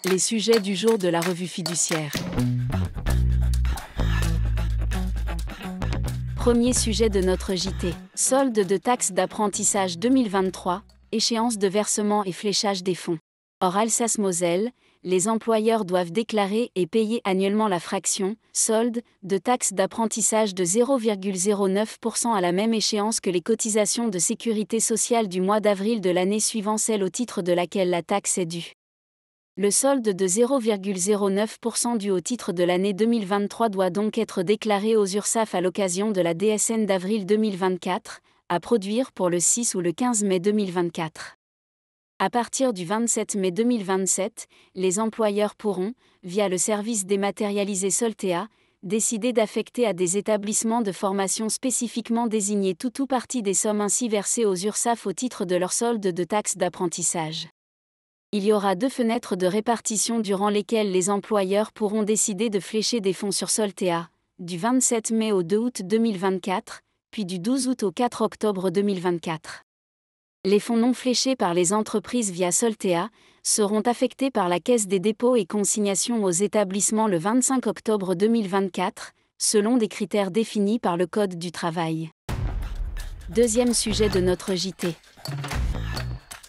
Les sujets du jour de la revue fiduciaire. Premier sujet de notre JT. Solde de taxes d'apprentissage 2023, échéance de versement et fléchage des fonds. Hors Alsace-Moselle, les employeurs doivent déclarer et payer annuellement la fraction, solde, de taxes d'apprentissage de 0,09% à la même échéance que les cotisations de sécurité sociale du mois d'avril de l'année suivant celle au titre de laquelle la taxe est due. Le solde de 0,09% dû au titre de l'année 2023 doit donc être déclaré aux URSSAF à l'occasion de la DSN d'avril 2024, à produire pour le 6 ou le 15 mai 2024. À partir du 27 mai 2027, les employeurs pourront, via le service dématérialisé Soltea, décider d'affecter à des établissements de formation spécifiquement désignés tout ou partie des sommes ainsi versées aux URSSAF au titre de leur solde de taxes d'apprentissage. Il y aura 2 fenêtres de répartition durant lesquelles les employeurs pourront décider de flécher des fonds sur Soltea, du 27 mai au 2 août 2024, puis du 12 août au 4 octobre 2024. Les fonds non fléchés par les entreprises via Soltea seront affectés par la Caisse des dépôts et consignations aux établissements le 25 octobre 2024, selon des critères définis par le Code du travail. Deuxième sujet de notre JT.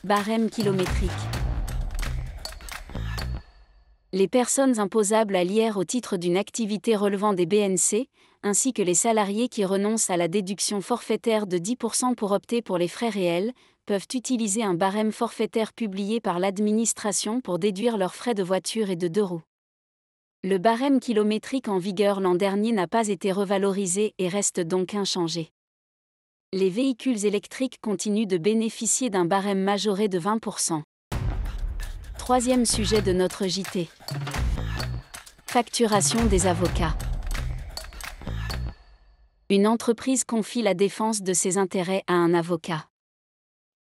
Barème kilométrique. Les personnes imposables à l'IR au titre d'une activité relevant des BNC, ainsi que les salariés qui renoncent à la déduction forfaitaire de 10% pour opter pour les frais réels, peuvent utiliser un barème forfaitaire publié par l'administration pour déduire leurs frais de voiture et de 2 roues. Le barème kilométrique en vigueur l'an dernier n'a pas été revalorisé et reste donc inchangé. Les véhicules électriques continuent de bénéficier d'un barème majoré de 20%. Troisième sujet de notre JT. Facturation des avocats. Une entreprise confie la défense de ses intérêts à un avocat.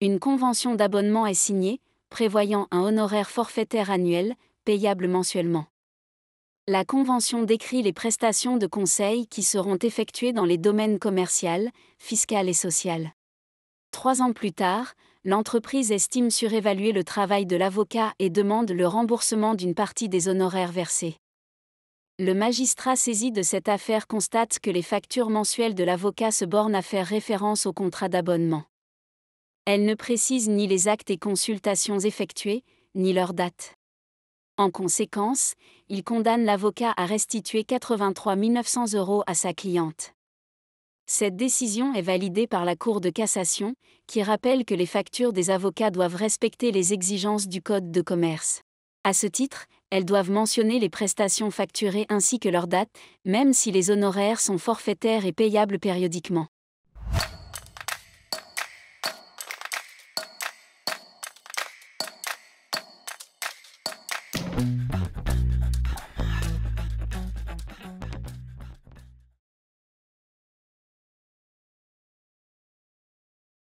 Une convention d'abonnement est signée, prévoyant un honoraire forfaitaire annuel, payable mensuellement. La convention décrit les prestations de conseil qui seront effectuées dans les domaines commercial, fiscal et social. 3 ans plus tard, l'entreprise estime surévaluer le travail de l'avocat et demande le remboursement d'une partie des honoraires versés. Le magistrat saisi de cette affaire constate que les factures mensuelles de l'avocat se bornent à faire référence au contrat d'abonnement. Elles ne précisent ni les actes et consultations effectués, ni leur date. En conséquence, il condamne l'avocat à restituer 83 900 € à sa cliente. Cette décision est validée par la Cour de cassation, qui rappelle que les factures des avocats doivent respecter les exigences du Code de commerce. À ce titre, elles doivent mentionner les prestations facturées ainsi que leur date, même si les honoraires sont forfaitaires et payables périodiquement.